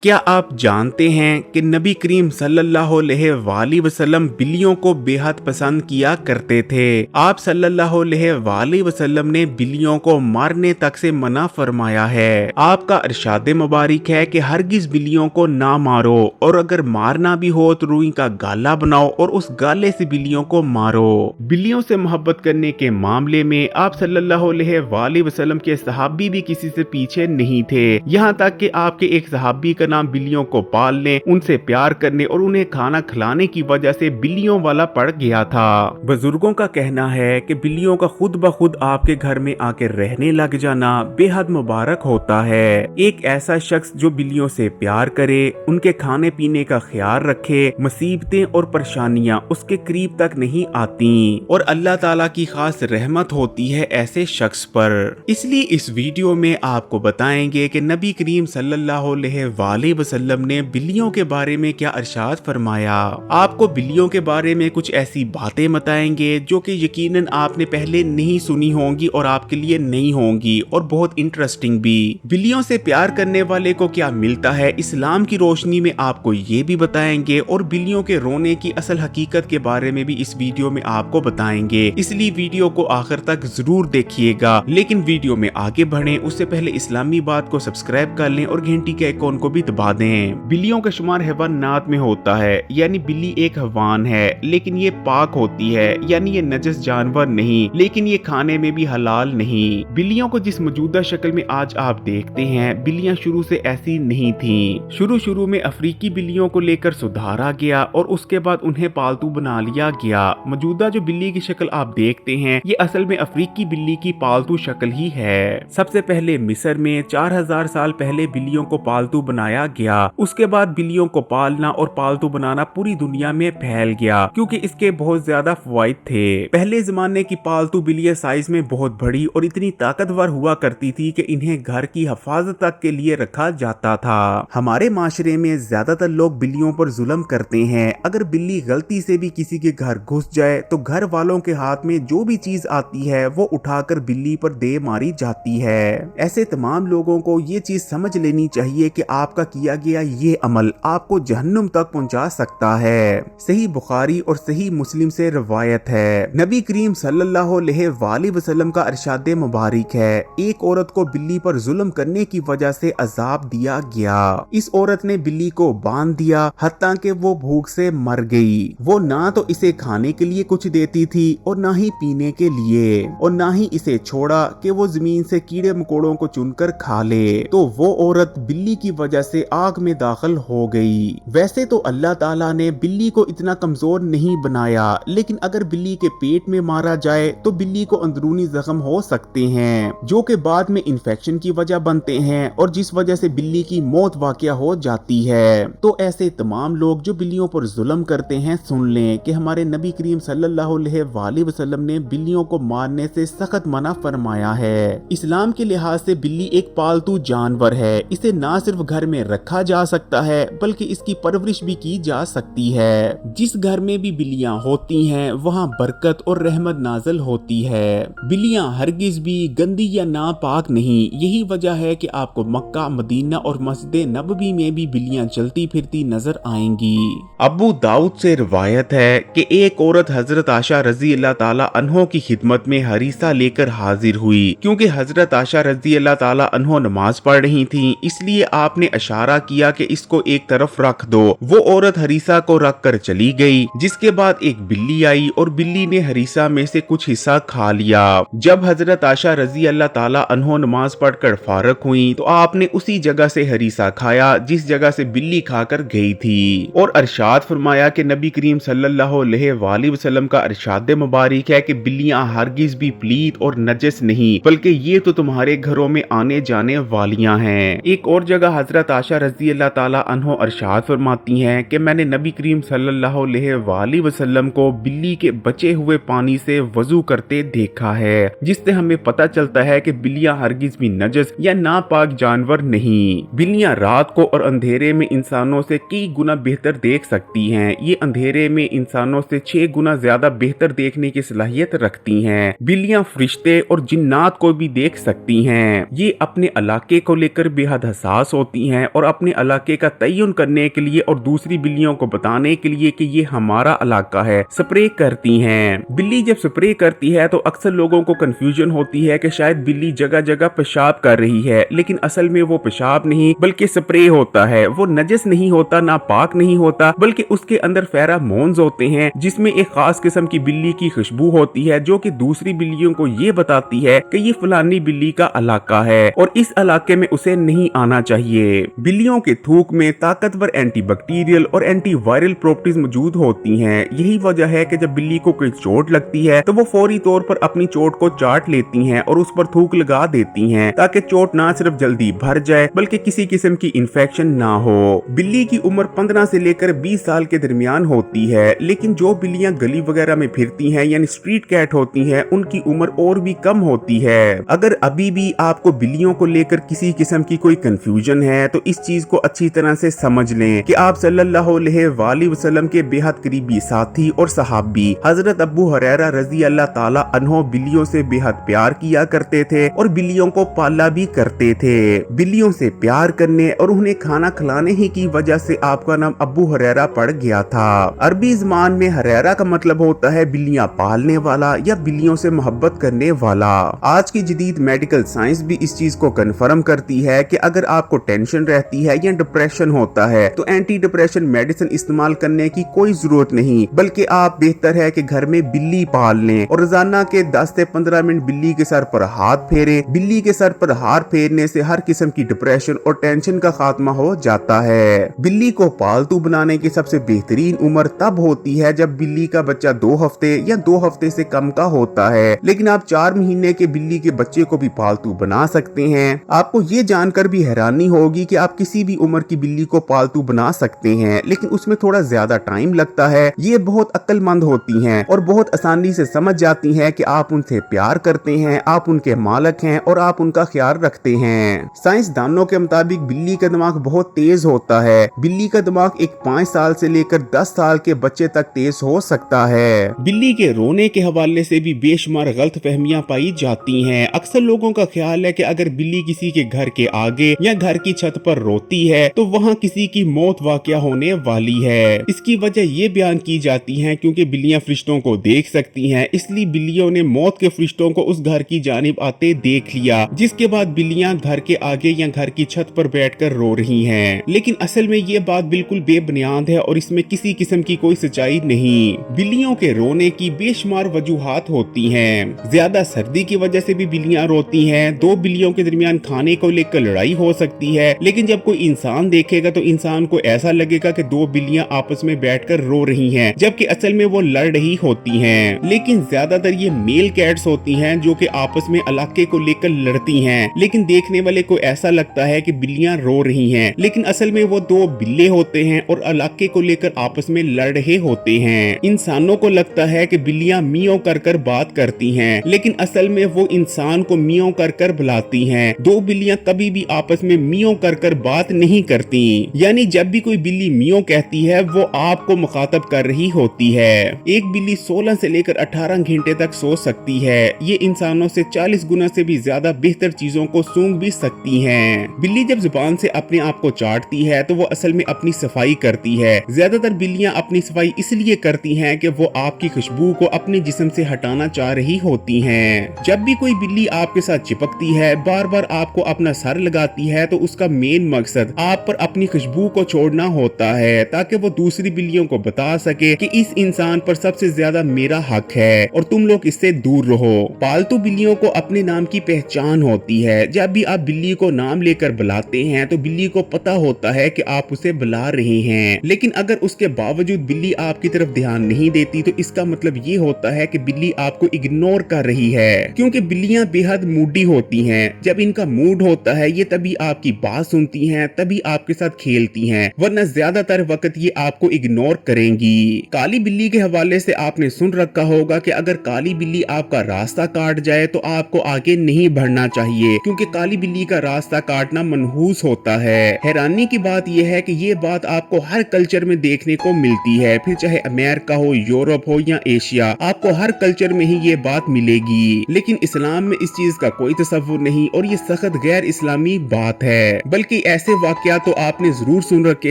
क्या आप जानते हैं कि नबी करीम सल्लल्लाहु अलैहि वसल्लम बिल्लियों को बेहद पसंद किया करते थे। आप सल्लल्लाहु अलैहि वसल्लम ने बिल्लियों को मारने तक से मना फरमाया है। आपका इरशाद मुबारक है कि हरगिज बिल्लियों को ना मारो, और अगर मारना भी हो तो रुई का गाला बनाओ और उस गाले से बिल्लियों को मारो। बिल्लियों से मोहब्बत करने के मामले में आप सल्लल्लाहु अलैहि वसल्लम के सहाबी भी किसी से पीछे नहीं थे। यहाँ तक कि आपके एक सहाबी का नाम बिल्लियों को पालने, उनसे प्यार करने और उन्हें खाना खिलाने की वजह से बिल्लियों वाला पड़ गया था। बुजुर्गों का कहना है कि बिल्लियों का खुद ब खुद आपके घर में आके रहने लग जाना बेहद मुबारक होता है। एक ऐसा शख्स जो बिल्लियों से प्यार करे, उनके खाने पीने का ख्याल रखे, मुसीबतें और परेशानियां उसके करीब तक नहीं आती और अल्लाह ताला की खास रहमत होती है ऐसे शख्स पर। इसलिए इस वीडियो में आपको बताएंगे कि नबी करीम सल्लल्लाहु अलैहि वसल्लम ने बिल्लियों के बारे में क्या इरशाद फरमाया। आपको बिल्लियों के बारे में कुछ ऐसी बातें बताएंगे जो कि यकीनन आपने पहले नहीं सुनी होंगी और आपके लिए नई होंगी और बहुत इंटरेस्टिंग भी। बिल्लियों से प्यार करने वाले को क्या मिलता है इस्लाम की रोशनी में आपको ये भी बताएंगे, और बिल्लियों के रोने की असल हकीकत के बारे में भी इस वीडियो में आपको बताएंगे। इसलिए वीडियो को आखिर तक जरूर देखिएगा। लेकिन वीडियो में आगे बढ़े उससे पहले इस्लामी बात को सब्सक्राइब कर लें और घंटी के आइकॉन को भी दबा दें। बिल्लियों का शुमार हैवानात में होता है, यानी बिल्ली एक हैवान है लेकिन ये पाक होती है, यानी ये नजस जानवर नहीं, लेकिन ये खाने में भी हलाल नहीं। बिल्लियों को जिस मौजूदा शक्ल में आज आप देखते हैं, बिल्लियां शुरू से ऐसी नहीं थीं। शुरू में अफ्रीकी बिल्लियों को लेकर सुधारा गया और उसके बाद उन्हें पालतू बना लिया गया। मौजूदा जो बिल्ली की शक्ल आप देखते हैं, ये असल में अफ्रीकी बिल्ली की पालतू शक्ल ही है। सबसे पहले मिस्र में 4000 साल पहले बिल्लियों को पालतू बनाया गया। उसके बाद बिल्लियों को पालना और पालतू बनाना पूरी दुनिया में फैल गया, क्योंकि इसके बहुत ज्यादा फवाइद थे। पहले जमाने की पालतू बिल्लियां साइज में बहुत बड़ी और इतनी ताकतवर हुआ करती थी कि इन्हें घर की हिफाजत तक के लिए रखा जाता था। हमारे माशरे में ज्यादातर लोग बिल्लियों पर जुल्म करते हैं। अगर बिल्ली गलती से भी किसी के घर घुस जाए तो घर वालों के हाथ में जो भी चीज आती है वो उठाकर बिल्ली पर दे मारी जाती है। ऐसे तमाम लोगों को ये चीज समझ लेनी चाहिए कि आपका किया गया ये अमल आपको जहन्नुम तक पहुंचा सकता है। सही बुखारी और सही मुस्लिम से रवायत है, नबी करीम सल्लल्लाहु अलैहि वसल्लम का इरशाद मुबारक है, एक औरत को बिल्ली पर जुल्म करने की वजह से अजाब दिया गया। इस औरत ने बिल्ली को बांध दिया हत्ता कि वो भूख से मर गई। वो ना तो इसे खाने के लिए कुछ देती थी और ना ही पीने के लिए, और ना ही इसे छोड़ा कि वो जमीन से कीड़े मकोड़ों को चुनकर खा ले। तो वो औरत बिल्ली की वजह से आग में दाखिल हो गई। वैसे तो अल्लाह ताला ने बिल्ली को इतना कमजोर नहीं बनाया, लेकिन अगर बिल्ली के पेट में मारा जाए तो बिल्ली को अंदरूनी जख्म हो सकते हैं, जो कि बाद में इन्फेक्शन की वजह बनते हैं और जिस वजह से बिल्ली की मौत वाक़या हो जाती है। तो ऐसे तमाम लोग जो बिल्लियों पर जुल्म करते हैं, सुन लें कि हमारे नबी करीम सल्लल्लाहु अलैहि वसल्लम ने बिल्लियों को मारने से सख्त मना फरमाया है। इस्लाम के लिहाज से बिल्ली एक पालतू जानवर है। इसे ना सिर्फ घर में रखा जा सकता है बल्कि इसकी परवरिश भी की जा सकती है। जिस घर में भी बिल्लियां होती हैं वहां बरकत और रहमत नाज़िल होती है। बिल्लियां हरगिज भी गंदी या नापाक नहीं। यही वजह है कि आपको मक्का, मदीना और मस्जिद नबवी में भी बिल्लियां चलती फिरती नजर आएंगी। अबू दाऊद से रिवायत है कि एक औरत हजरत आशा रजी अल्लाह ताला अन्हो की खिदमत में हरीसा लेकर हाजिर हुई। क्योंकि हजरत आशा रजी अल्लाह ताला अन्हो नमाज पढ़ रही थी, इसलिए आपने इशारा किया कि इसको एक तरफ रख दो। वो औरत हरीसा को रख कर चली गई। जिसके बाद एक बिल्ली आई और बिल्ली ने हरीसा में से कुछ हिस्सा खा लिया। जब हजरत आशा रजी अल्लाह ताला अन्हो नमाज पढ़कर फारग हुई तो आपने उसी जगह से हरीसा खाया जिस जगह से बिल्ली खाकर गई थी, और इरशाद फरमाया कि नबी करीम सल्लल्लाहु अलैहि वसल्लम का इरशाद मुबारक है कि बिल्लियां हरगिज भी प्लीत और नजस नहीं, बल्कि ये तो तुम्हारे घरों में आने जाने वालियां हैं। एक और जगह हजरत आशा रजी अल्लाह ताला अन्हो इरशाद फरमाती हैं कि मैंने नबी करीम सल्लल्लाहु अलैहि वसल्लम को बिल्ली के बचे हुए पानी से वजू करते देखा है, जिससे हमें पता चलता है कि बिल्लियां हरगिज भी नजस या नापाक जानवर नहीं। बिल्लियां रात को और अंधेरे में इंसानों से कई गुना बेहतर देख सकती हैं। ये अंधेरे में इंसानों से 6 गुना ज्यादा बेहतर देखने की सलाहियत रखती हैं। बिल्लियां फरिश्ते और जिन्नात को भी देख सकती हैं। ये अपने इलाके को लेकर बेहद हसास होती हैं और अपने इलाके का तयन करने के लिए और दूसरी बिल्लियों को बताने के लिए कि ये हमारा इलाका है स्प्रे करती हैं। बिल्ली जब स्प्रे करती है तो अक्सर लोगों को कंफ्यूजन होती है कि शायद बिल्ली जगह जगह पेशाब कर रही है, लेकिन असल में वो पेशाब नहीं बल्कि स्प्रे होता है। वो नजस नहीं होता, ना पाक नहीं होता, बल्कि उसके अंदर फेरामोन्स होते हैं जिसमें एक खास किस्म की बिल्ली की खुशबू होती है जो कि दूसरी बिल्लियों को ये बताती है कि ये फलानी बिल्ली का इलाका है और इस इलाके में उसे नहीं आना चाहिए। बिल्लियों के थूक में ताकतवर एंटीबैक्टीरियल और एंटीवायरल प्रॉपर्टीज मौजूद होती हैं। यही वजह है कि जब बिल्ली को कोई चोट लगती है तो वो फौरी तौर पर अपनी चोट को चाट लेती हैं और उस पर थूक लगा देती हैं ताकि चोट ना सिर्फ जल्दी भर जाए बल्कि किसी किस्म की इन्फेक्शन ना हो। बिल्ली की उम्र 15 से लेकर 20 साल के दरमियान होती है, लेकिन जो बिल्लियां गली वगैरह में फिरती हैं यानी स्ट्रीट कैट होती हैं उनकी उम्र और भी कम होती है। अगर अभी भी आपको बिल्लियों को लेकर किसी किस्म की कोई कंफ्यूजन है तो इस चीज को अच्छी तरह से समझ लें कि आप सल्लल्लाहु अलैहि वसल्लम के बेहद करीबी साथी और सहाबी हजरत अबू हुरैरा रजी अल्लाह ताला अन्हो बिल्लियों से बेहद प्यार किया करते थे और बिल्लियों को पाला भी करते थे। बिल्लियों से प्यार करने और उन्हें खाना खिलाने ही की वजह से आपका नाम अबू हुरैरा पड़ गया था। अरबी ज़बान में हुरैरा का मतलब होता है बिल्लियां पालने वाला या बिल्लियों से मोहब्बत करने वाला। आज की जदीद मेडिकल साइंस भी इस चीज को कन्फर्म करती है कि अगर आपको टेंशन रहती है या डिप्रेशन होता है तो एंटी डिप्रेशन मेडिसिन इस्तेमाल करने की कोई जरूरत नहीं, बल्कि आप बेहतर है कि घर में बिल्ली पाल लें और रोजाना के 10 से 15 मिनट बिल्ली के सर पर हाथ फेरें। बिल्ली के सर पर हाथ फेरने से हर किस्म की डिप्रेशन और टेंशन का खात्मा हो जाता है। बिल्ली को पालतू बनाने की सबसे बेहतरीन उम्र तब होती है जब बिल्ली का बच्चा 2 हफ्ते या 2 हफ्ते से कम का होता है, लेकिन आप 4 महीने के बिल्ली के बच्चे को भी पालतू बना सकते हैं। आपको ये जानकर भी हैरानी होगी कि आप किसी भी उम्र की बिल्ली को पालतू बना सकते हैं, लेकिन उसमें थोड़ा ज्यादा टाइम लगता है। ये बहुत अक्लमंद होती हैं और बहुत आसानी से समझ जाती हैं कि आप उनसे प्यार करते हैं, आप उनके मालिक हैं और आप उनका ख्याल रखते हैं। साइंसदानों के मुताबिक बिल्ली का दिमाग बहुत तेज होता है। बिल्ली का दिमाग एक 5 साल से लेकर 10 साल के बच्चे तक तेज हो सकता है। बिल्ली के रोने के हवाले से भी बेशुमार गलत फहमियां पाई जाती हैं। अक्सर लोगों का ख्याल है कि अगर बिल्ली किसी के घर के आगे या घर की छत पर रोती है तो वहाँ किसी की मौत वाक़या होने वाली है। इसकी वजह ये बयान की जाती है क्योंकि बिल्लियां फरिश्तों को देख सकती हैं, इसलिए बिल्लियों ने मौत के फरिश्तों को उस घर की जानिब आते देख लिया, जिसके बाद बिल्लियां घर के आगे या घर की छत पर बैठकर रो रही हैं। लेकिन असल में ये बात बिल्कुल बेबुनियाद है और इसमें किसी किस्म की कोई सच्चाई नहीं। बिल्लियों के रोने की बेशुमार वजूहात होती हैं। ज्यादा सर्दी की वजह से भी बिल्लियां रोती हैं। 2 बिल्लियों के दरमियान खाने को लेकर लड़ाई हो सकती है, लेकिन जब कोई इंसान देखेगा तो इंसान को ऐसा लगेगा कि 2 बिल्लियां आपस में बैठकर रो रही हैं, जबकि असल में वो लड़ रही होती हैं। लेकिन ज्यादातर ये मेल कैट्स होती हैं जो कि आपस में इलाके को लेकर लड़ती हैं, लेकिन देखने वाले को ऐसा लगता है कि बिल्लियां रो रही हैं, लेकिन असल में वो 2 बिल्ले होते हैं और इलाके को लेकर आपस में लड़ रहे होते हैं। इंसानों को लगता है कि बिल्लियां मियाओ कर कर बात करती हैं, लेकिन असल में वो इंसान को मियाओ कर कर बुलाती हैं। 2 बिल्लियां कभी भी आपस में मियाओ कर कर बात नहीं करती, यानी जब भी कोई बिल्ली मियाओ कहती है वो आपको मुखातब कर रही होती है। एक बिल्ली 16 से लेकर 18 घंटे तक सो सकती है। ये इंसानों से 40 गुना से भी ज्यादा बेहतर चीजों को सूंघ भी सकती हैं। बिल्ली जब जुबान से अपने आप को चाटती है तो वो असल में अपनी सफाई करती है। ज्यादातर बिल्लियां अपनी सफाई इसलिए करती हैं कि वो आपकी खुशबू को अपने जिस्म से हटाना चाह रही होती हैं। जब भी कोई बिल्ली आपके साथ चिपकती है, बार बार आपको अपना सर लगाती है, तो उसका मेन मकसद आप पर अपनी खुशबू को छोड़ना होता है ताकि वो दूसरी बिल्लियों को बता सके कि इस इंसान पर सबसे ज्यादा मेरा हक है और तुम लोग इससे दूर रहो। पालतू बिल्लियों को अपने नाम की पहचान होती है। जब भी आप बिल्ली को नाम लेकर बुलाते हैं तो बिल्ली को पता होता है कि आप उसे बुला रहे हैं, लेकिन अगर उसके बावजूद बिल्ली आपकी तरफ ध्यान नहीं देती तो इसका मतलब ये होता है कि बिल्ली आपको इग्नोर कर रही है, क्योंकि बिल्लियां बेहद मूडी होती हैं। जब इनका मूड होता है ये तभी आपकी बात सुनती हैं, तभी आपके साथ खेलती हैं, वरना ज्यादातर वक्त ये आपको इग्नोर करेंगी। काली बिल्ली के हवाले से आपने सुन रखा होगा कि अगर काली बिल्ली आपका रास्ता काट जाए तो आपको आगे नहीं बढ़ना चाहिए, क्योंकि काली बिल्ली का रास्ता काटना मनहूस होता है। हैरानी की बात यह है कि ये बात आपको हर कल्चर में देखने को मिलती है, फिर चाहे अमेरिका हो, यूरोप हो या एशिया, आपको हर कल्चर में ही ये बात मिलेगी। लेकिन इस्लाम में इस चीज का कोई तसव्वुर नहीं और ये सख्त गैर इस्लामी बात है, बल्कि ऐसे वाकयात तो आपने जरूर सुन रखे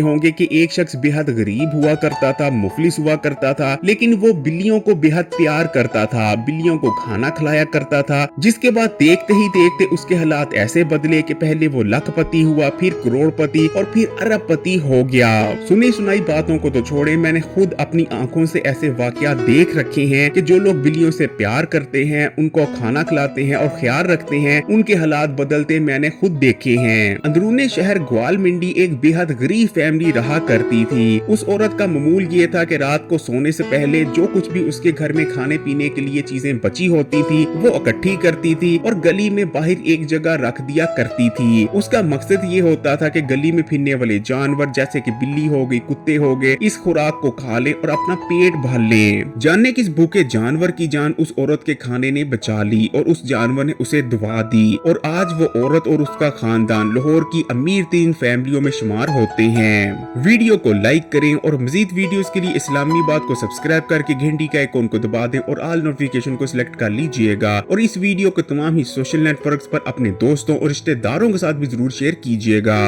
होंगे कि एक शख्स बेहद गरीब हुआ करता था, मुफलिस हुआ करता था, लेकिन वो बिल्लियों को बेहद प्यार करता था, बिल्लियों को खाना खिलाया करता था, जिसके बाद देखते ही देखते उसके हालात ऐसे बदले कि पहले वो लखपति हुआ, फिर करोड़पति और फिर अरबपति हो गया। सुनी सुनाई बातों को तो छोड़े, मैंने खुद अपनी आंखों से ऐसे वाकयात देख रखे हैं कि जो लोग बिल्लियों से प्यार करते हैं, उनको खाना खिलाते हैं और ख्याल रखते हैं, उनके हालात बदलते मैंने खुद देखे हैं। अंदरूनी शहर ग्वालमिंडी एक बेहद गरीब फैमिली रहा करती थी। उस औरत का मामूल ये था कि रात को सोने से पहले जो कुछ भी उसके घर में खाने पीने के लिए चीजें बची होती थी वो इकट्ठी करती थी और गली में बाहर एक जगह रख दिया करती थी। उसका मकसद ये होता था कि गली में फिरने वाले जानवर जैसे कि बिल्ली हो गई, कुत्ते हो गए, इस खुराक को खा ले और अपना पेट भर ले। जानने किस भूखे जानवर की जान उस औरत के खाने ने बचा ली और उस जानवर ने उसे दुआ दी और आज वो औरत और उसका खानदान लाहौर की अमीर तीन फैमिलियों में शुमार होते हैं। वीडियो को लाइक करें और मजीद वीडियोस के लिए इस्लामी बात को सब्सक्राइब करके घंटी का आइकॉन को दबा दें और ऑल नोटिफिकेशन को सिलेक्ट कर लीजिएगा और इस वीडियो को तमाम ही सोशल नेटवर्क्स पर अपने दोस्तों और रिश्तेदारों के साथ भी जरूर शेयर कीजिएगा।